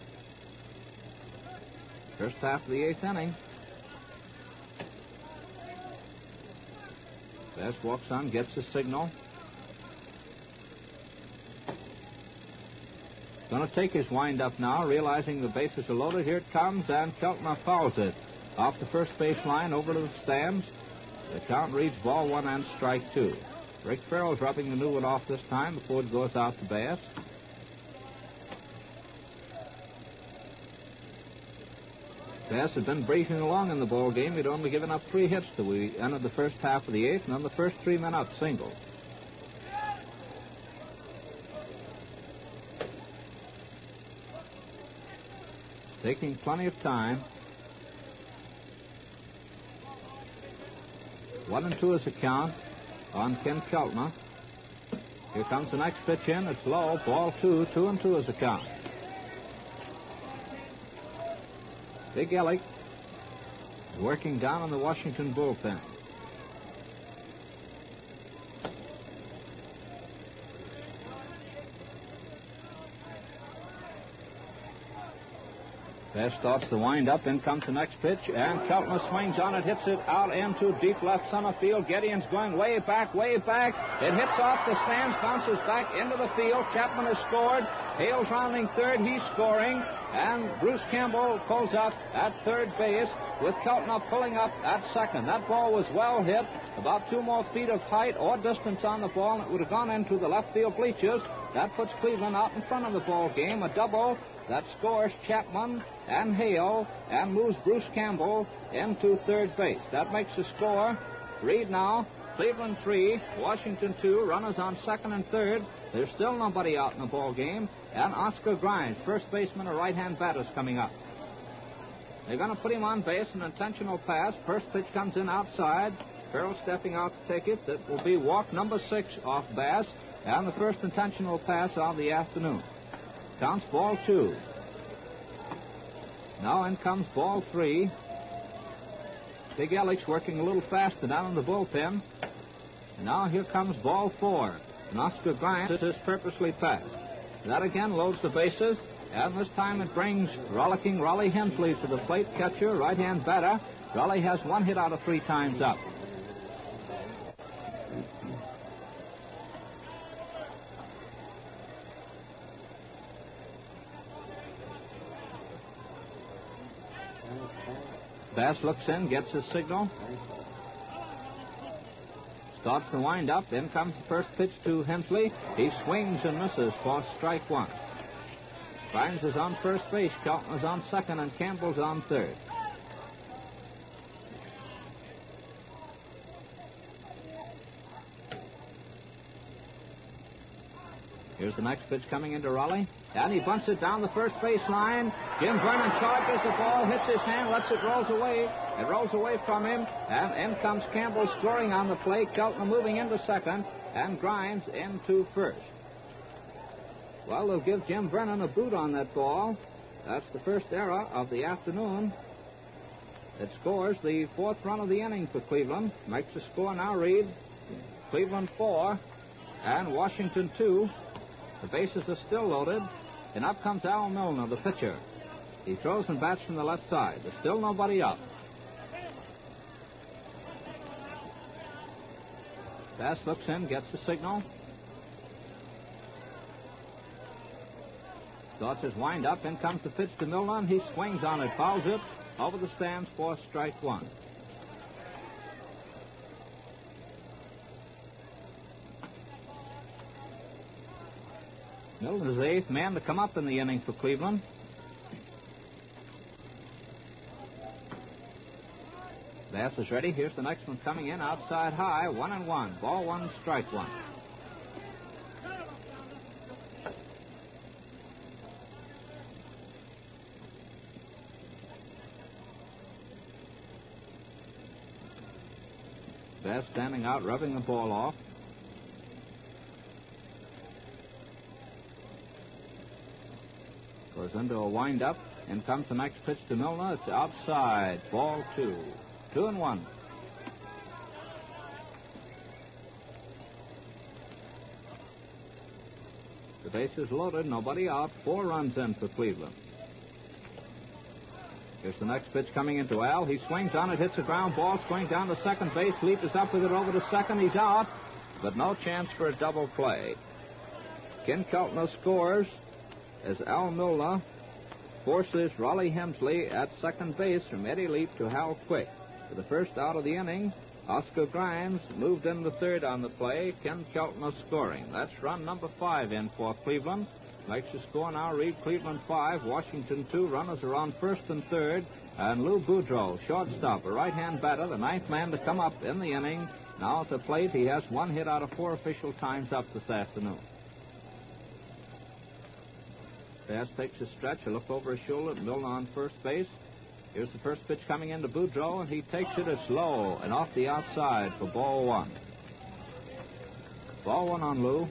First half of the 8th inning. Bass walks on, gets the signal. Going to take his wind-up now, realizing the bases are loaded. Here it comes, and Keltner fouls it off the first base line over to the stands. The count reads ball 1 and strike 2. Rick Farrell's rubbing the new one off this time before it goes out to Bass. Bass had been breezing along in the ball game. He'd only given up 3 hits till we entered the first half of the 8th, and then the first 3 men up singles. Taking plenty of time. 1-2 is the count on Ken Keltner. Here comes the next pitch in. It's low. Ball 2. 2-2 is the count. Big Ellick working down on the Washington bullpen. Bass starts the wind-up. In comes the next pitch, and Keltner swings on it, hits it out into deep left center field. Gideon's going way back, way back. It hits off the stands, bounces back into the field. Chapman has scored. Hale's rounding third. He's scoring. And Bruce Campbell pulls up at third base with Keltner pulling up at second. That ball was well hit, about 2 more feet of height or distance on the ball, and it would have gone into the left field bleachers. That puts Cleveland out in front of the ball game. A double that scores Chapman and Hale and moves Bruce Campbell into third base. That makes the score. Read now. Cleveland 3, Washington 2, runners on second and third. There's still nobody out in the ball game. And Oscar Grimes, first baseman, a right-hand batter's coming up. They're going to put him on base, an intentional pass. First pitch comes in outside. Farrell stepping out to take it. That will be walk number 6 off Bass, and the first intentional pass of the afternoon. Counts ball 2. Now in comes ball 3. Big Ellick's working a little faster down in the bullpen. And now here comes ball 4. And Oscar Grimes is purposely passed. That again loads the bases. And this time it brings rollicking Raleigh Hensley to the plate. Catcher, right-hand batter. Raleigh has 1 hit out of 3 times up. Bass looks in, gets his signal. Starts the wind-up. Then comes the first pitch to Hensley. He swings and misses for strike 1. Grimes is on first base. Keltner's on second, and Campbell's on third. Here's the next pitch coming into Raleigh. And he bunts it down the first base line. Jim Vernon charges the ball, hits his hand, lets it roll away. It rolls away from him. And in comes Campbell scoring on the plate. Keltner moving into second. And Grimes into first. Well, they'll give Jim Vernon a boot on that ball. That's the first error of the afternoon. It scores the 4th run of the inning for Cleveland. Makes the score now read Cleveland 4 and Washington 2. The bases are still loaded. And up comes Al Milner, the pitcher. He throws and bats from the left side. There's still nobody up. Bass looks in, gets the signal. Starts his wind up. In comes the pitch to Milner, and he swings on it, fouls it over the stands for strike 1. Milner's the 8th man to come up in the inning for Cleveland. Bass is ready. Here's the next one coming in outside high. 1-1. Ball 1, strike 1. Bass standing out, rubbing the ball off. Goes into a wind-up. In comes the next pitch to Milner. It's outside. Ball 2. 2-1. The base is loaded. Nobody out. 4 runs in for Cleveland. Here's the next pitch coming into Al. He swings on it, hits a ground ball, swings down to second base. Leap is up with it over to second. He's out, but no chance for a double play. Ken Keltner scores as Al Milner forces Raleigh Hensley at second base from Eddie Leap to Hal Quick. For the first out of the inning, Oscar Grimes moved into third on the play. Ken Keltner scoring. That's run number 5 in for Cleveland. Makes the score now read Cleveland 5, Washington 2. Runners are on first and third. And Lou Boudreau, shortstop, a right-hand batter, the 9th man to come up in the inning. Now at the plate, he has 1 hit out of 4 official times up this afternoon. Bass takes a stretch, a look over his shoulder at Milner on first base. Here's the first pitch coming into Boudreau, and he takes it. It's low and off the outside for ball 1. Ball 1 on Lou.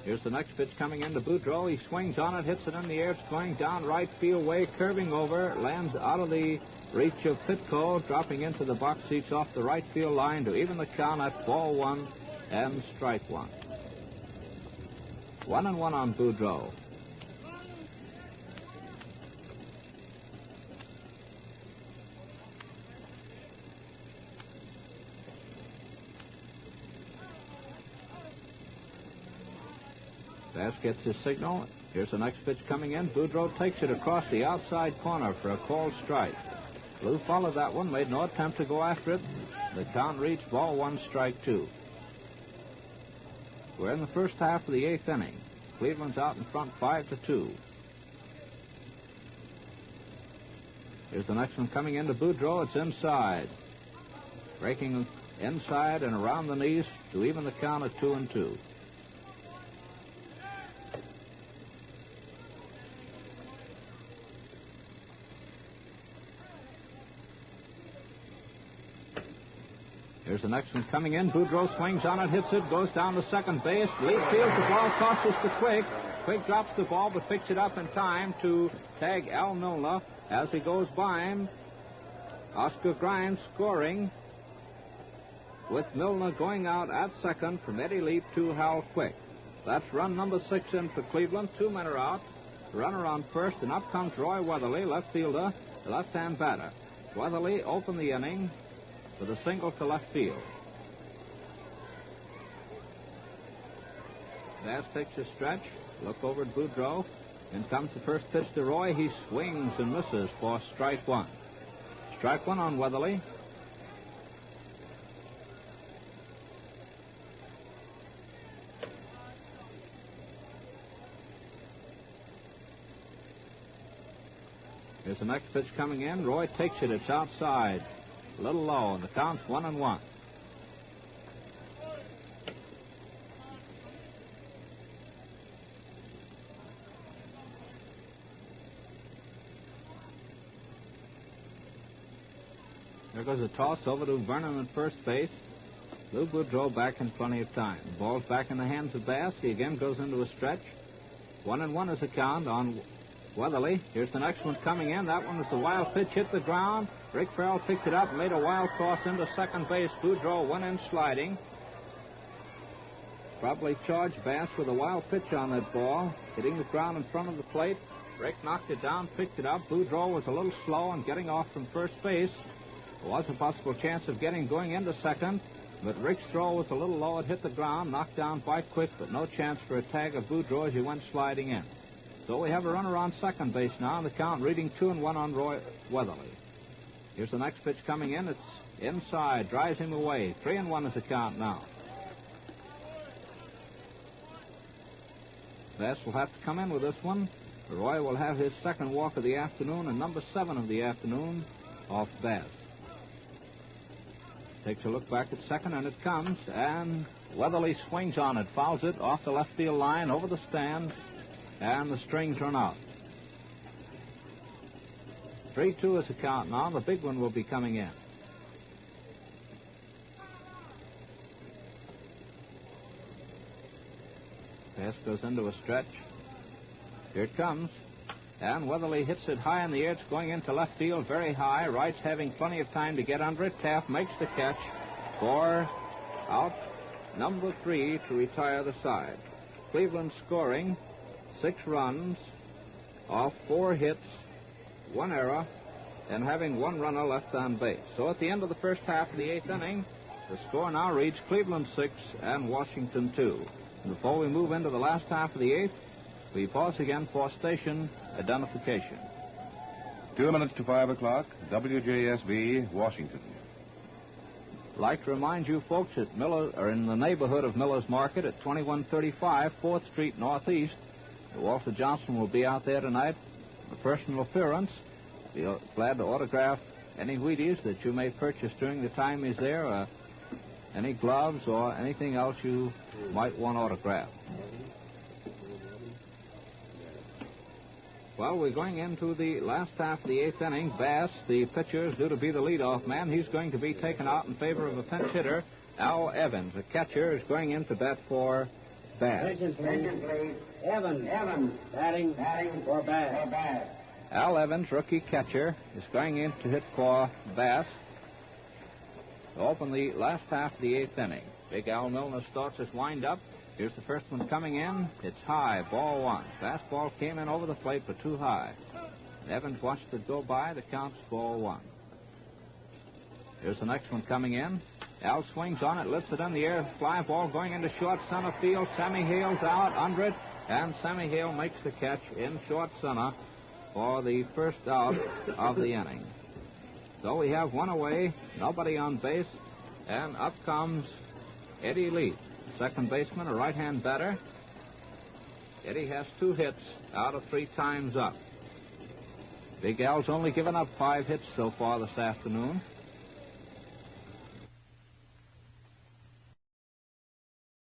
Here's the next pitch coming into Boudreau. He swings on it, hits it in the air. It's going down right field way, curving over, lands out of the reach of Pitco, dropping into the box seats off the right field line to even the count at ball one and strike one. 1-1 on Boudreau. Bass gets his signal. Here's the next pitch coming in. Boudreau takes it across the outside corner for a called strike. Lou followed that one, made no attempt to go after it. The count reached ball one, strike two. We're in the first half of the eighth inning. Cleveland's out in front 5-2. Here's the next one coming into Boudreau. It's inside. Breaking inside and around the knees to even the count at 2-2. Here's the next one coming in. Boudreau swings on it, hits it, goes down to second base. Lead fields the ball, tosses to Quick. Quick drops the ball, but picks it up in time to tag Al Milner as he goes by him. Oscar Grimes scoring, with Milner going out at second from Eddie Leap to Hal Quick. That's run number 6 in for Cleveland. 2 men are out. Runner on first, and up comes Roy Weatherly, left fielder, the left-hand batter. Weatherly opened the inning with a single to left field. Bass takes a stretch. Look over at Boudreau. In comes the first pitch to Roy. He swings and misses for strike one. Strike one on Weatherly. Here's the next pitch coming in. Roy takes it. It's outside. A little low, and the count's 1-1. There goes a toss over to Vernon at first base. Lou Boudreau back in plenty of time. The ball's back in the hands of Bass. He again goes into a stretch. 1-1 is the count on Weatherly. Here's the next one coming in. That one was the wild pitch, hit the ground. Rick Farrell picked it up and made a wild toss into second base. Boudreau went in sliding. Probably charged Bass with a wild pitch on that ball, hitting the ground in front of the plate. Rick knocked it down, picked it up. Boudreau was a little slow in getting off from first base. There was a possible chance of going into second, but Rick's throw was a little low. It hit the ground, knocked down quite quick, but no chance for a tag of Boudreau as he went sliding in. So we have a runner on second base now, and the count reading 2-1 on Roy Weatherly. Here's the next pitch coming in. It's inside, drives him away. 3-1 is the count now. Bass will have to come in with this one. Roy will have his second walk of the afternoon and number 7 of the afternoon off Bass. Takes a look back at second, and it comes, and Weatherly swings on it, fouls it off the left field line, over the stand, and the strings run out. 3-2 is the count now. The big one will be coming in. Bass goes into a stretch. Here it comes. And Weatherly hits it high in the air. It's going into left field very high. Wright's having plenty of time to get under it. Taft makes the catch for out number 3 to retire the side. Cleveland scoring 6 runs off 4 hits, 1 error, and having 1 runner left on base. So at the end of the first half of the 8th inning, the score now reads Cleveland 6 and Washington 2. And before we move into the last half of the 8th, we pause again for station identification. 2 minutes to 5 o'clock, WJSB, Washington. I'd like to remind you folks that in the neighborhood of Miller's Market at 2135 4th Street Northeast, Walter Johnson will be out there tonight for personal appearance. Be glad to autograph any Wheaties that you may purchase during the time he's there, or any gloves or anything else you might want autographed. Well, we're going into the last half of the 8th inning. Bass, the pitcher, is due to be the leadoff man. He's going to be taken out in favor of a pinch hitter, Al Evans. The catcher is going in to bat for Bass. Attention, please. Evans, batting for Bass. Al Evans, rookie catcher, is going in to hit for Bass to open the last half of the 8th inning. Big Al Milner starts his wind-up. Here's the first one coming in. It's high, ball 1. Fastball came in over the plate, but too high. Evans watched it go by. The count's ball 1. Here's the next one coming in. Al swings on it, lifts it in the air. Fly ball going into short center field. Sammy Hale's out under it, and Sammy Hale makes the catch in short center for the first out of the inning. So we have one away, nobody on base, and up comes Eddie Lee, second baseman, a right-hand batter. Eddie has 2 hits out of 3 times up. Big Al's only given up 5 hits so far this afternoon.